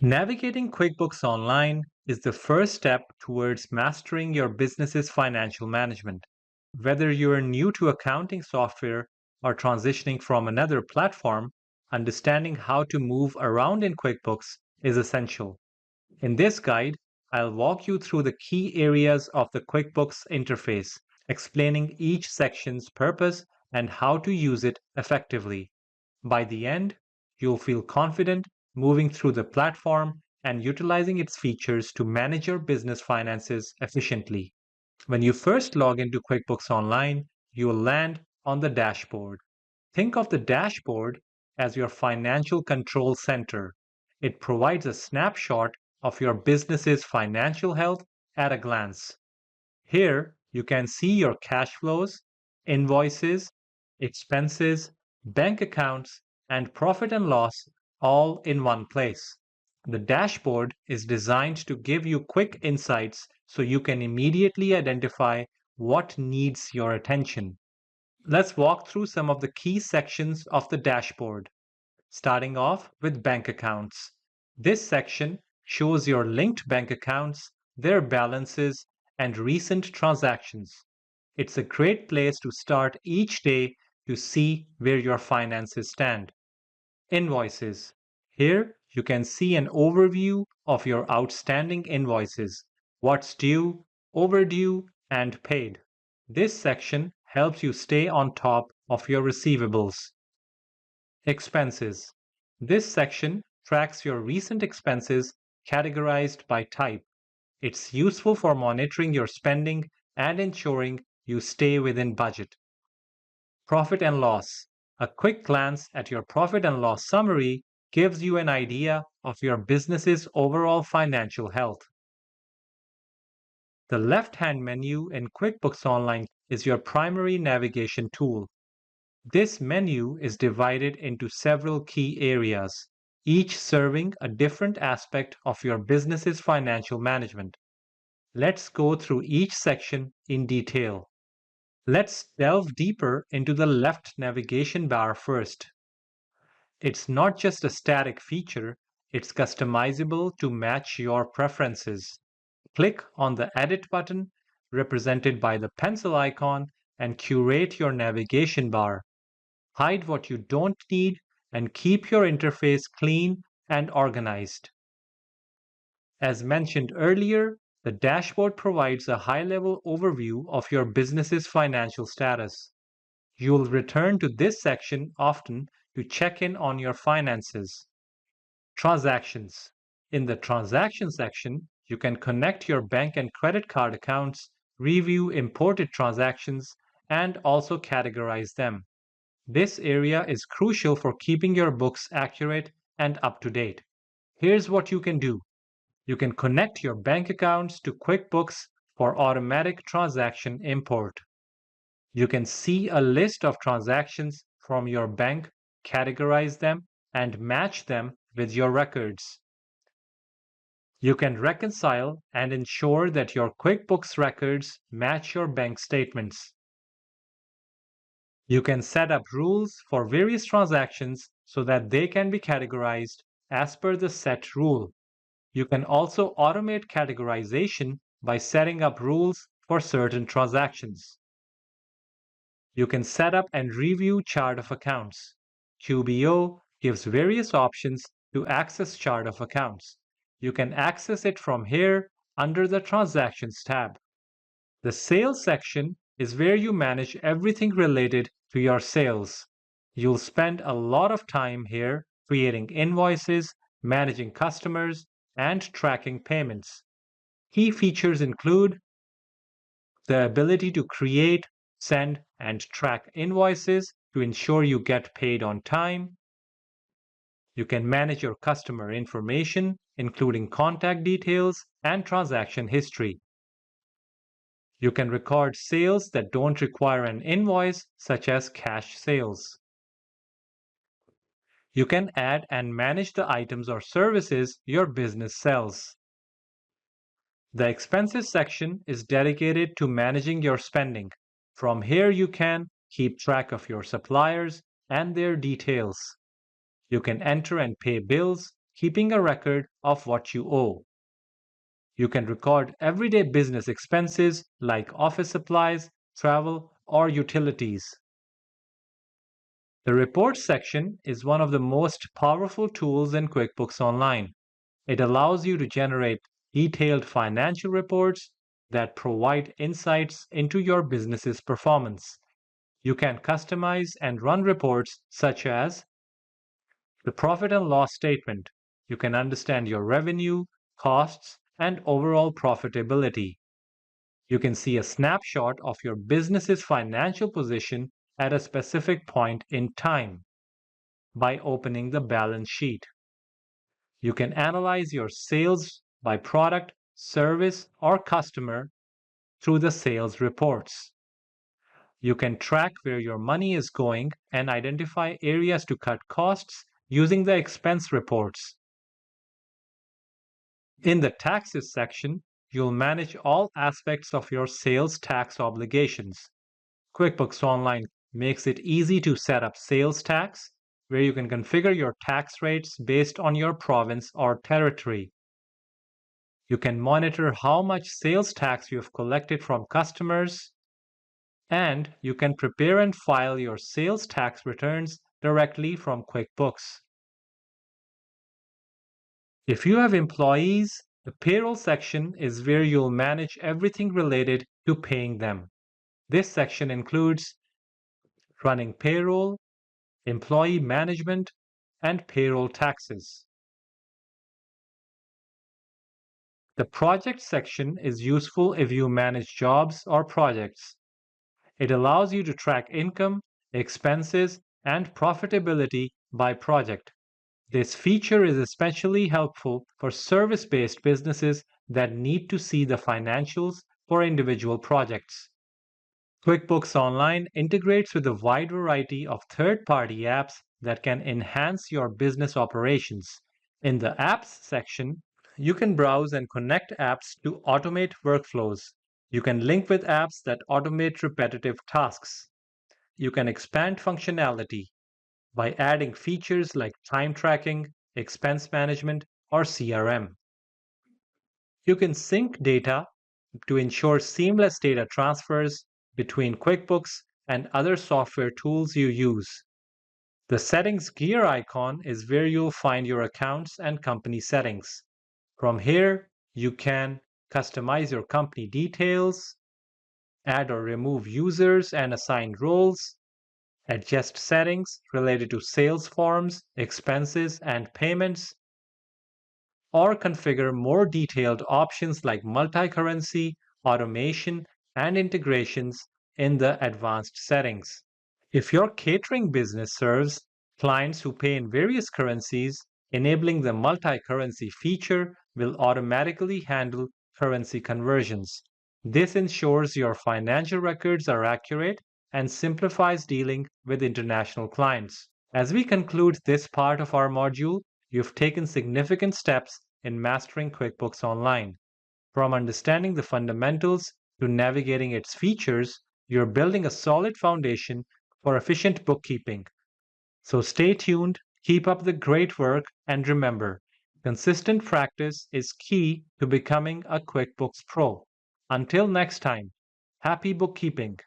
Navigating QuickBooks Online is the first step towards mastering your business's financial management. Whether you're new to accounting software or transitioning from another platform, understanding how to move around in QuickBooks is essential. In this guide, I'll walk you through the key areas of the QuickBooks interface, explaining each section's purpose and how to use it effectively. By the end, you'll feel confident moving through the platform and utilizing its features to manage your business finances efficiently. When you first log into QuickBooks Online, you'll land on the dashboard. Think of the dashboard as your financial control center. It provides a snapshot of your business's financial health at a glance. Here, you can see your cash flows, invoices, expenses, bank accounts, and profit and loss all in one place. The dashboard is designed to give you quick insights so you can immediately identify what needs your attention. Let's walk through some of the key sections of the dashboard, starting off with bank accounts. This section shows your linked bank accounts, their balances, and recent transactions. It's a great place to start each day to see where your finances stand. Invoices. Here you can see an overview of your outstanding invoices, what's due, overdue, and paid. This section helps you stay on top of your receivables. Expenses. This section tracks your recent expenses categorized by type. It's useful for monitoring your spending and ensuring you stay within budget. Profit and loss. A quick glance at your profit and loss summary gives you an idea of your business's overall financial health. The left-hand menu in QuickBooks Online is your primary navigation tool. This menu is divided into several key areas, each serving a different aspect of your business's financial management. Let's go through each section in detail. Let's delve deeper into the left navigation bar first. It's not just a static feature, it's customizable to match your preferences. Click on the Edit button, represented by the pencil icon, and curate your navigation bar. Hide what you don't need and keep your interface clean and organized. As mentioned earlier, the dashboard provides a high-level overview of your business's financial status. You'll return to this section often to check in on your finances. Transactions. In the Transaction section, you can connect your bank and credit card accounts, review imported transactions, and also categorize them. This area is crucial for keeping your books accurate and up to date. Here's what you can do. You can connect your bank accounts to QuickBooks for automatic transaction import. You can see a list of transactions from your bank, categorize them, and match them with your records. You can reconcile and ensure that your QuickBooks records match your bank statements. You can set up rules for various transactions so that they can be categorized as per the set rule. You can also automate categorization by setting up rules for certain transactions. You can set up and review chart of accounts. QBO gives various options to access chart of accounts. You can access it from here under the Transactions tab. The Sales section is where you manage everything related to your sales. You'll spend a lot of time here creating invoices, managing customers, and tracking payments. Key features include the ability to create, send, and track invoices to ensure you get paid on time. You can manage your customer information, including contact details and transaction history. You can record sales that don't require an invoice, such as cash sales. You can add and manage the items or services your business sells. The Expenses section is dedicated to managing your spending. From here, you can keep track of your suppliers and their details. You can enter and pay bills, keeping a record of what you owe. You can record everyday business expenses like office supplies, travel, or utilities. The Reports section is one of the most powerful tools in QuickBooks Online. It allows you to generate detailed financial reports that provide insights into your business's performance. You can customize and run reports such as the profit and loss statement. You can understand your revenue, costs, and overall profitability. You can see a snapshot of your business's financial position at a specific point in time by opening the balance sheet. You can analyze your sales by product, service, or customer through the sales reports. You can track where your money is going and identify areas to cut costs using the expense reports. In the Taxes section, you'll manage all aspects of your sales tax obligations. QuickBooks Online makes it easy to set up sales tax, where you can configure your tax rates based on your province or territory. You can monitor how much sales tax you have collected from customers, and you can prepare and file your sales tax returns directly from QuickBooks. If you have employees, the Payroll section is where you'll manage everything related to paying them. This section includes running payroll, employee management, and payroll taxes. The Project section is useful if you manage jobs or projects. It allows you to track income, expenses, and profitability by project. This feature is especially helpful for service-based businesses that need to see the financials for individual projects. QuickBooks Online integrates with a wide variety of third-party apps that can enhance your business operations. In the Apps section, you can browse and connect apps to automate workflows. You can link with apps that automate repetitive tasks. You can expand functionality by adding features like time tracking, expense management, or CRM. You can sync data to ensure seamless data transfers between QuickBooks and other software tools you use. The Settings gear icon is where you'll find your accounts and company settings. From here, you can customize your company details, add or remove users and assigned roles, adjust settings related to sales forms, expenses, and payments, or configure more detailed options like multi-currency, automation, and integrations in the advanced settings. If your catering business serves clients who pay in various currencies, enabling the multi-currency feature will automatically handle currency conversions. This ensures your financial records are accurate and simplifies dealing with international clients. As we conclude this part of our module, you've taken significant steps in mastering QuickBooks Online. From understanding the fundamentals to navigating its features, you're building a solid foundation for efficient bookkeeping. So stay tuned, keep up the great work, and remember, consistent practice is key to becoming a QuickBooks Pro. Until next time, happy bookkeeping!